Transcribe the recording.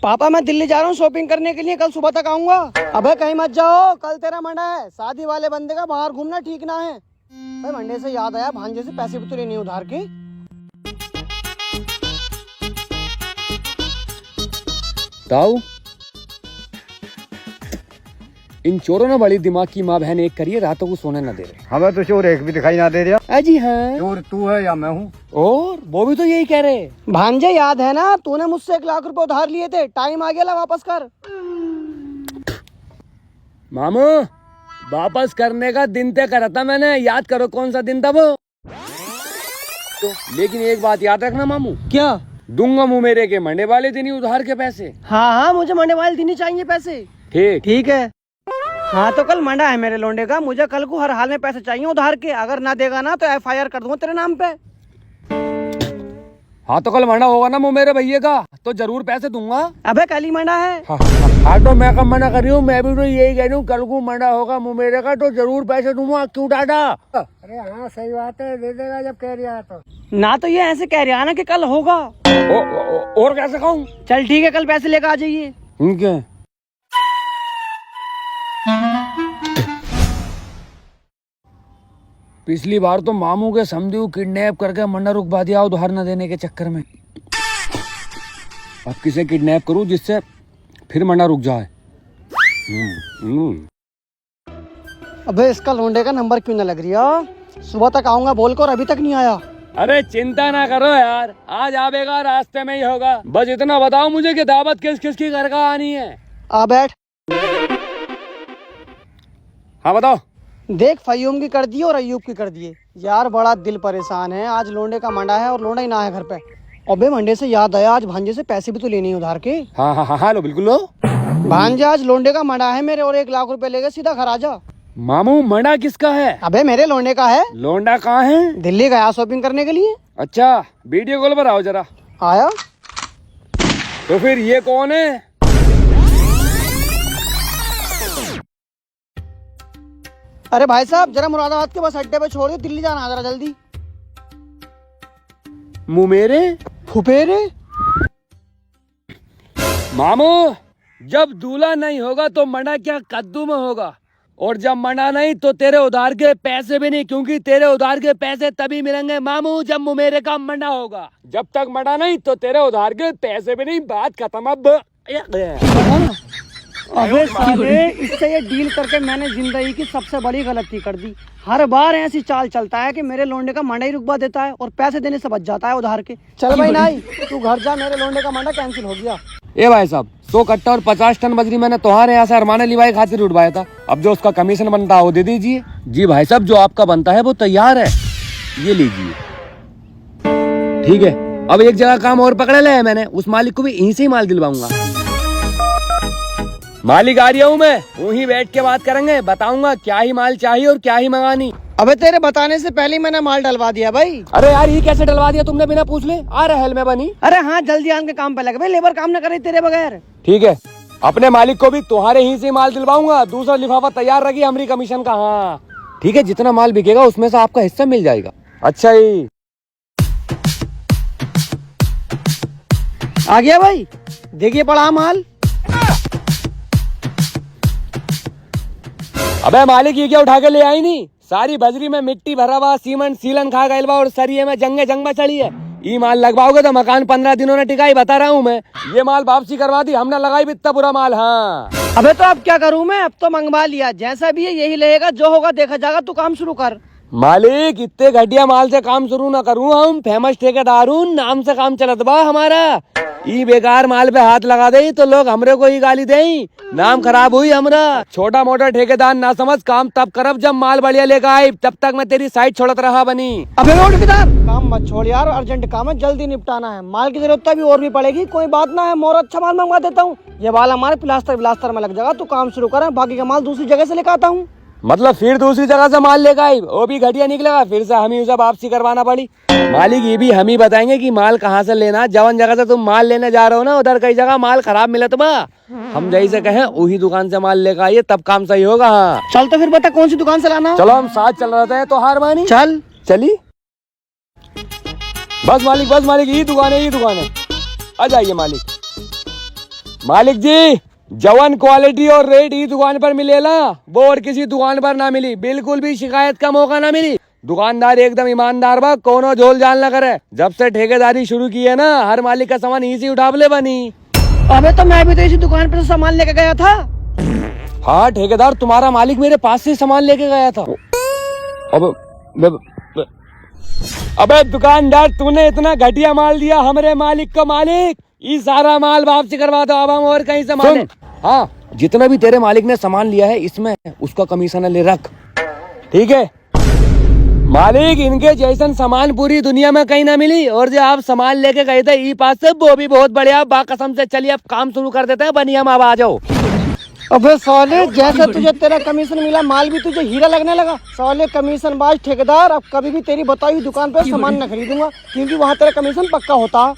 पापा मैं दिल्ली जा रहा हूँ शॉपिंग करने के लिए, कल सुबह तक आऊंगा। अबे कहीं मत जाओ, कल तेरा मंडा है। शादी वाले बंदे का बाहर घूमना ठीक ना है। भाई मंडे से याद आया, भांजे से पैसे भी तो लेने उधार के। ताऊ, इन चोरों ने बड़ी दिमाग की माँ बहन एक करिए, रातों को सोने न दे रहे। हमें तो चोर एक भी दिखाई ना दे रहा। जी हाँ, चोर तू है या मैं हूँ? और वो भी तो यही कह रहे। भांजे याद है ना, तूने मुझसे 1 लाख रुपए उधार लिए थे, टाइम आ गया ला वापस कर। मामू, वापस करने का दिन तय करा था मैंने, याद करो कौन सा दिन था वो। लेकिन एक बात याद रखना मामू, क्या? दूंगा मुँह मेरे के मंडे वाले दिन ही उधार के पैसे। हाँ, मुझे मंडे वाले दिन ही चाहिए पैसे। ठीक है। हाँ तो कल मंडा है मेरे लोंडे का, मुझे कल को हर हाल में पैसे चाहिए उधार के। अगर ना देगा ना तो FIR कर दूंगा तेरे नाम पे। हाँ तो कल मंडा होगा ना मुँह मेरे भैया का, तो जरूर पैसे दूंगा। अबे कल ही मंडा है। हाँ तो मैं कब मना कर रही हूँ, मैं भी तो यही कह रही हूँ, कल को मंडा होगा मुँह मेरे का तो जरूर पैसे दूंगा। क्यों दादा? अरे हाँ सही बात है, दे देगा जब कह रहा तो। ना तो ये ऐसे कह रहा ना कि कल होगा। और कैसे कहूँ? चल ठीक है, कल पैसे लेकर आ जाइए। ठीक है। पिछली बार तो मामू के समझी किडनैप करके मंडा रुकवा दिया उधार न देने के चक्कर में। अब किसे किडनैप करूं जिससे फिर मंडा रुक जाए। अबे इसका लोंडे का नंबर क्यों ना लग रही? सुबह तक आऊंगा बोल कर अभी तक नहीं आया। अरे चिंता ना करो यार, आज आवेगा, रास्ते में ही होगा। बस इतना बताओ मुझे कि दावत किस किस की घर का आनी है। आ बैठ। हाँ बताओ। देख फयूम की कर दिए और अयूब की कर दिए। यार बड़ा दिल परेशान है, आज लोंडे का मंडा है और लोंडा ही ना है घर पे। अबे मंडे से याद आया, आज भांजे से पैसे भी तो लेने हैं उधार के। हाँ हाँ हाँ लो, बिल्कुल लो। भांजे आज लोंडे का मंडा है मेरे, और 1 लाख रुपए लेके सीधा घर आ जा। मामू मंडा किसका है? अबे मेरे लोंडे का है। लोंडा कहाँ है? दिल्ली गया शॉपिंग करने के लिए। अच्छा, वीडियो कॉल पर आओ जरा। आया। तो फिर ये कौन है? अरे भाई साहब जरा मुरादाबाद के बस अड्डे पे छोड़ दो, दिल्ली जाना जरा जल्दी। मुमेरे फुफेरे। मामू, जब दूल्हा नहीं होगा तो मंडा क्या कद्दू में होगा, और जब मंडा नहीं तो तेरे उधार के पैसे भी नहीं, क्योंकि तेरे उधार के पैसे तभी मिलेंगे मामू जब मुमेरे का मंडा होगा। जब तक मंडा नहीं तो तेरे उधार के पैसे भी नहीं, बात खत्म। अब अबे साले, इससे ये डील करके मैंने जिंदगी की सबसे बड़ी गलती कर दी। हर बार ऐसी चाल चलता है कि मेरे लोंडे का मंडा ही रुकवा देता है और पैसे देने से बच जाता है उधार के। चल भाई नाई, तू घर जा, मेरे लोंडे का मंडा कैंसिल हो गया। ए भाई साहब, 100 कट्टा और 50 टन बजरी मैंने तुम्हारे यहाँ से अरमाने लिवाई खातिर उठवाया था, अब जो उसका कमीशन बनता है वो दे दीजिए। जी भाई साहब, जो आपका बनता है वो तैयार है, ये लीजिए। ठीक है, अब एक जगह काम और पकड़ लिया है मैंने, उस मालिक को भी यहीं से ही माल दिलवाऊंगा। मालिक आ रहा हूँ मैं, वहीं बैठ के बात करेंगे, बताऊंगा क्या ही माल चाहिए और क्या ही मंगानी। अबे तेरे बताने से पहले ही मैंने माल डलवा दिया भाई। अरे यार, ये कैसे डलवा दिया तुमने बिना पूछ ले? आ रहा हेल में बनी। अरे हाँ, जल्दी आन के काम पे लगे भाई, लेबर काम न करे तेरे बगैर। ठीक है, अपने मालिक को भी तुम्हारे ही से माल दिलवाऊंगा, दूसरा लिफाफा तैयार रखिए हमारी कमीशन का। हाँ ठीक है, जितना माल बिकेगा उसमें से आपका हिस्सा मिल जाएगा। अच्छा ही आ गया भाई, देखिए पड़ा माल। अबे मालिक, ये क्या उठा के ले आई? नहीं, सारी बजरी में मिट्टी भरा हुआ, सीमेंट सीलन खा गया और सरिये में जंगे जंग में चढ़ी है। ये माल लगवाओगे तो मकान 15 दिनों ने टिकाई, बता रहा हूँ मैं। ये माल वापसी करवा दी हमने, लगाई भी इतना बुरा माल। हाँ अबे तो अब क्या करूँ मैं, अब तो मंगवा लिया, जैसा भी है यही लेगा, जो होगा देखा जाएगा, तू काम शुरू कर। मालिक, इतने घटिया माल से काम शुरू ना करूँ, हम फेमस ठेकेदार हूँ, नाम से काम चलत बा हमारा। ई बेकार माल पे हाथ लगा दे तो लोग हमरे को ही गाली दें, नाम खराब हुई हमरा। छोटा मोटा ठेकेदार ना समझ, काम तब करब जब माल बढ़िया लेकर आई, तब तक मैं तेरी साइड छोड़त रहा बनी। अबे ठेकेदार, काम मत छोड़ यार, अर्जेंट काम है, जल्दी निपटाना है। माल की जरूरत अभी और भी पड़ेगी, कोई बात ना है, और अच्छा माल मंगवा देता हूँ। ये माल हमारे प्लास्टर में लग जाएगा, तू काम शुरू कर, बाकी का माल दूसरी जगह से लेकर आता हूँ। मतलब फिर दूसरी जगह से माल लेकर आई, वो भी घटिया निकलेगा, फिर से हम ही उसे वापसी करवाना पड़ी। मालिक, ये भी हम ही बताएंगे कि माल कहाँ से लेना। जवन जगह से तुम माल लेने जा रहे हो ना, उधर कई जगह माल खराब मिलत बा, हम जैसे कहें वही दुकान से माल लेकर आइए, तब काम सही होगा। हाँ चल तो फिर बता कौन सी दुकान से लाना। चलो हम साथ चल रहे हैं तो हार मानी। चल चली। बस मालिक, बस मालिक, यही दुकान है, यही दुकान है, आ जाइए मालिक। मालिक जी, जवन क्वालिटी और रेट ई दुकान पर मिलेला वो और किसी दुकान पर ना मिली। बिल्कुल भी शिकायत का मौका ना मिली। दुकानदार एकदम ईमानदार बा, कोनो झोल झाल ना करे। जब से ठेकेदारी शुरू की है ना, हर मालिक का सामान इसी उठावले बनी। अबे तो मैं भी तो इसी दुकान पर से सामान लेके गया था। हाँ ठेकेदार, तुम्हारा मालिक मेरे पास से सामान लेके गया था। अबे दुकानदार, तूने इतना घटिया माल दिया हमरे मालिक को। मालिक, ये सारा माल वापसी करवा दो। अब हम और कहीं से माल। हाँ, जितना भी तेरे मालिक ने सामान लिया है इसमें उसका कमीशन ले रख, ठीक है मालिक। इनके जैसन सामान पूरी दुनिया में कहीं ना मिली। और जो आप सामान लेके गए थे ई पास से, वो भी बहुत बढ़िया बा कसम से। चलिए अब काम शुरू कर देते हैं, बनिया हम अब आ जाओ। अबे साले, जैसे तुझे तेरा कमीशन मिला, माल भी तुझे हीरा लगने लगा। साले कमीशन बाज ठेकेदार, अब कभी भी तेरी बताई हुई दुकान पर सामान न खरीदूंगा, क्योंकि वहाँ तेरा कमीशन पक्का होता।